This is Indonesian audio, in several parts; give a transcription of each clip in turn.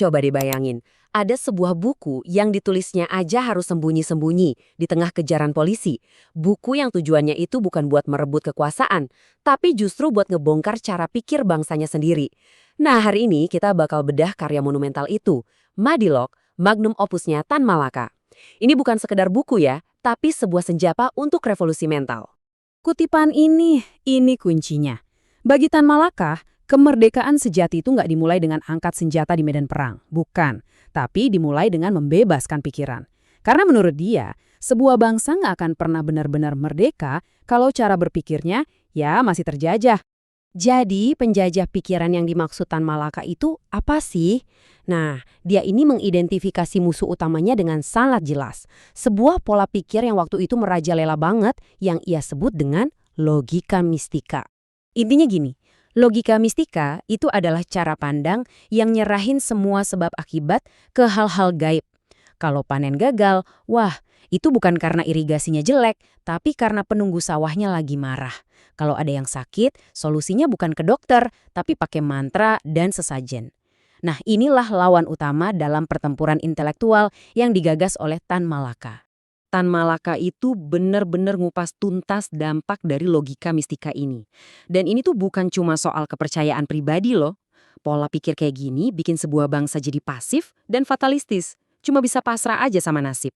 Coba dibayangin, ada sebuah buku yang ditulisnya aja harus sembunyi-sembunyi di tengah kejaran polisi. Buku yang tujuannya itu bukan buat merebut kekuasaan, tapi justru buat ngebongkar cara pikir bangsanya sendiri. Nah, hari ini kita bakal bedah karya monumental itu, Madilog, magnum opusnya Tan Malaka. Ini bukan sekedar buku ya, tapi sebuah senjata untuk revolusi mental. Kutipan ini kuncinya. Bagi Tan Malaka, kemerdekaan sejati itu nggak dimulai dengan angkat senjata di medan perang. Bukan. Tapi dimulai dengan membebaskan pikiran. Karena menurut dia, sebuah bangsa nggak akan pernah benar-benar merdeka kalau cara berpikirnya ya masih terjajah. Jadi, penjajah pikiran yang dimaksud Tan Malaka itu apa sih? Nah, dia ini mengidentifikasi musuh utamanya dengan sangat jelas. Sebuah pola pikir yang waktu itu merajalela banget yang ia sebut dengan logika mistika. Intinya gini, logika mistika itu adalah cara pandang yang nyerahin semua sebab akibat ke hal-hal gaib. Kalau panen gagal, wah, itu bukan karena irigasinya jelek, tapi karena penunggu sawahnya lagi marah. Kalau ada yang sakit, solusinya bukan ke dokter, tapi pakai mantra dan sesajen. Nah, inilah lawan utama dalam pertempuran intelektual yang digagas oleh Tan Malaka. Tan Malaka itu benar-benar ngupas tuntas dampak dari logika mistika ini. Dan ini tuh bukan cuma soal kepercayaan pribadi loh. Pola pikir kayak gini bikin sebuah bangsa jadi pasif dan fatalistis. Cuma bisa pasrah aja sama nasib.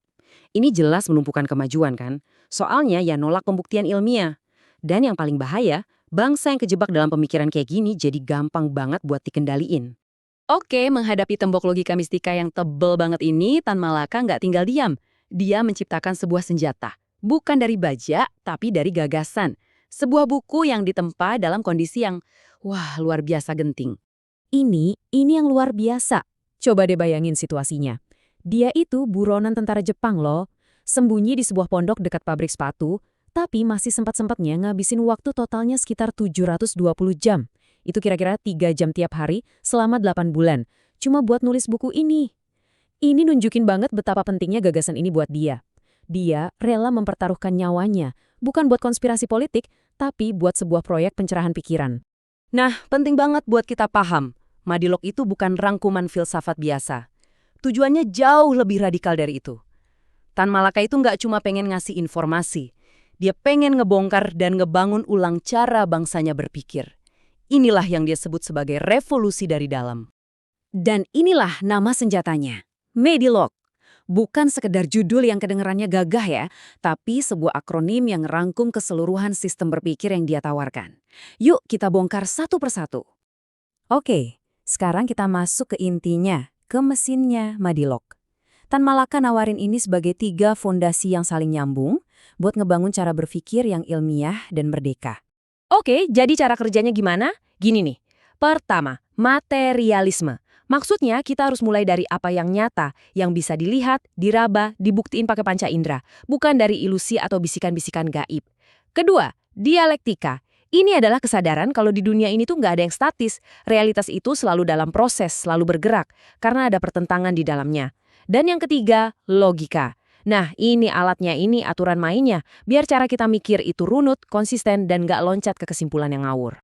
Ini jelas menumpukan kemajuan kan? Soalnya ya nolak pembuktian ilmiah. Dan yang paling bahaya, bangsa yang kejebak dalam pemikiran kayak gini jadi gampang banget buat dikendaliin. Oke, menghadapi tembok logika mistika yang tebel banget ini, Tan Malaka nggak tinggal diam. Dia menciptakan sebuah senjata. Bukan dari baja, tapi dari gagasan. Sebuah buku yang ditempa dalam kondisi yang, wah, luar biasa genting. Ini yang luar biasa. Coba deh bayangin situasinya. Dia itu buronan tentara Jepang loh. Sembunyi di sebuah pondok dekat pabrik sepatu, tapi masih sempat-sempatnya ngabisin waktu totalnya sekitar 720 jam. Itu kira-kira 3 jam tiap hari selama 8 bulan. Cuma buat nulis buku ini. Ini nunjukin banget betapa pentingnya gagasan ini buat dia. Dia rela mempertaruhkan nyawanya, bukan buat konspirasi politik, tapi buat sebuah proyek pencerahan pikiran. Nah, penting banget buat kita paham, Madilog itu bukan rangkuman filsafat biasa. Tujuannya jauh lebih radikal dari itu. Tan Malaka itu nggak cuma pengen ngasih informasi. Dia pengen ngebongkar dan ngebangun ulang cara bangsanya berpikir. Inilah yang dia sebut sebagai revolusi dari dalam. Dan inilah nama senjatanya, Madilog. Bukan sekedar judul yang kedengarannya gagah ya, tapi sebuah akronim yang rangkum keseluruhan sistem berpikir yang dia tawarkan. Yuk kita bongkar satu persatu. Oke, sekarang kita masuk ke intinya, ke mesinnya Madilog. Tan Malaka nawarin ini sebagai 3 fondasi yang saling nyambung buat ngebangun cara berpikir yang ilmiah dan merdeka. Oke, jadi cara kerjanya gimana? Gini nih. Pertama, materialisme. Maksudnya kita harus mulai dari apa yang nyata, yang bisa dilihat, diraba, dibuktiin pakai panca indera, bukan dari ilusi atau bisikan-bisikan gaib. Kedua, dialektika. Ini adalah kesadaran kalau di dunia ini tuh nggak ada yang statis. Realitas itu selalu dalam proses, selalu bergerak, karena ada pertentangan di dalamnya. Dan yang ketiga, logika. Nah, ini alatnya, ini aturan mainnya, biar cara kita mikir itu runut, konsisten, dan nggak loncat ke kesimpulan yang ngawur.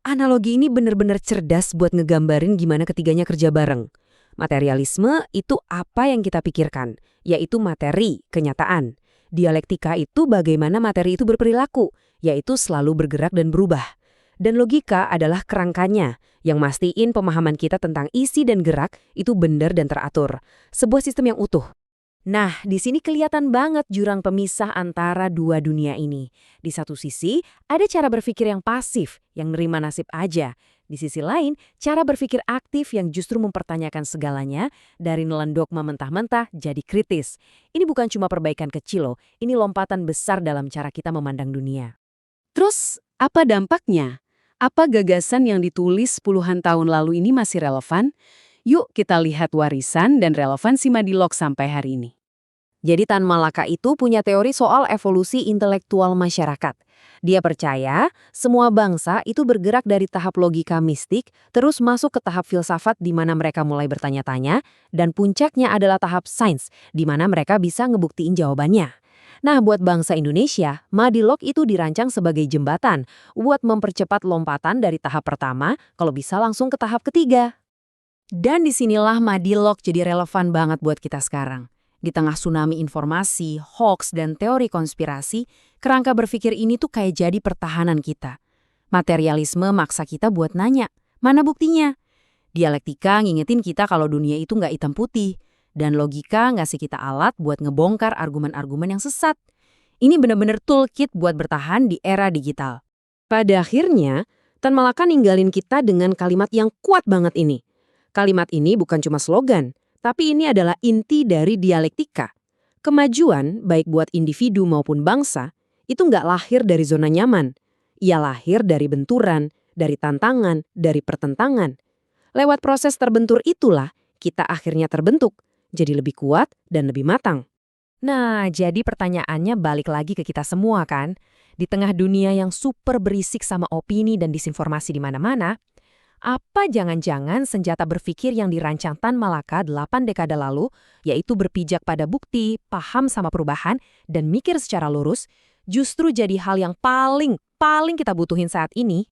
Analogi ini benar-benar cerdas buat ngegambarin gimana ketiganya kerja bareng. Materialisme itu apa yang kita pikirkan, yaitu materi, kenyataan. Dialektika itu bagaimana materi itu berperilaku, yaitu selalu bergerak dan berubah. Dan logika adalah kerangkanya, yang mastiin pemahaman kita tentang isi dan gerak itu benar dan teratur. Sebuah sistem yang utuh. Nah, di sini kelihatan banget jurang pemisah antara dua dunia ini. Di satu sisi, ada cara berpikir yang pasif, yang nerima nasib aja. Di sisi lain, cara berpikir aktif yang justru mempertanyakan segalanya, dari nelan dogma mentah-mentah jadi kritis. Ini bukan cuma perbaikan kecil loh, ini lompatan besar dalam cara kita memandang dunia. Terus, apa dampaknya? Apa gagasan yang ditulis puluhan tahun lalu ini masih relevan? Yuk kita lihat warisan dan relevansi Madilog sampai hari ini. Jadi Tan Malaka itu punya teori soal evolusi intelektual masyarakat. Dia percaya semua bangsa itu bergerak dari tahap logika mistik, terus masuk ke tahap filsafat di mana mereka mulai bertanya-tanya, dan puncaknya adalah tahap sains, di mana mereka bisa ngebuktiin jawabannya. Nah, buat bangsa Indonesia, Madilog itu dirancang sebagai jembatan buat mempercepat lompatan dari tahap pertama, kalau bisa langsung ke tahap ketiga. Dan disinilah Madilog jadi relevan banget buat kita sekarang. Di tengah tsunami informasi, hoax, dan teori konspirasi, kerangka berpikir ini tuh kayak jadi pertahanan kita. Materialisme maksa kita buat nanya, mana buktinya? Dialektika ngingetin kita kalau dunia itu nggak hitam putih. Dan logika ngasih kita alat buat ngebongkar argumen-argumen yang sesat. Ini bener-bener toolkit buat bertahan di era digital. Pada akhirnya, Tan Malaka ninggalin kita dengan kalimat yang kuat banget ini. Kalimat ini bukan cuma slogan, tapi ini adalah inti dari dialektika. Kemajuan, baik buat individu maupun bangsa, itu nggak lahir dari zona nyaman. Ia lahir dari benturan, dari tantangan, dari pertentangan. Lewat proses terbentur itulah, kita akhirnya terbentuk, jadi lebih kuat dan lebih matang. Nah, jadi pertanyaannya balik lagi ke kita semua kan? Di tengah dunia yang super berisik sama opini dan disinformasi di mana-mana, apa jangan-jangan senjata berpikir yang dirancang Tan Malaka 8 dekade lalu, yaitu berpijak pada bukti, paham sama perubahan, dan mikir secara lurus, justru jadi hal yang paling kita butuhin saat ini?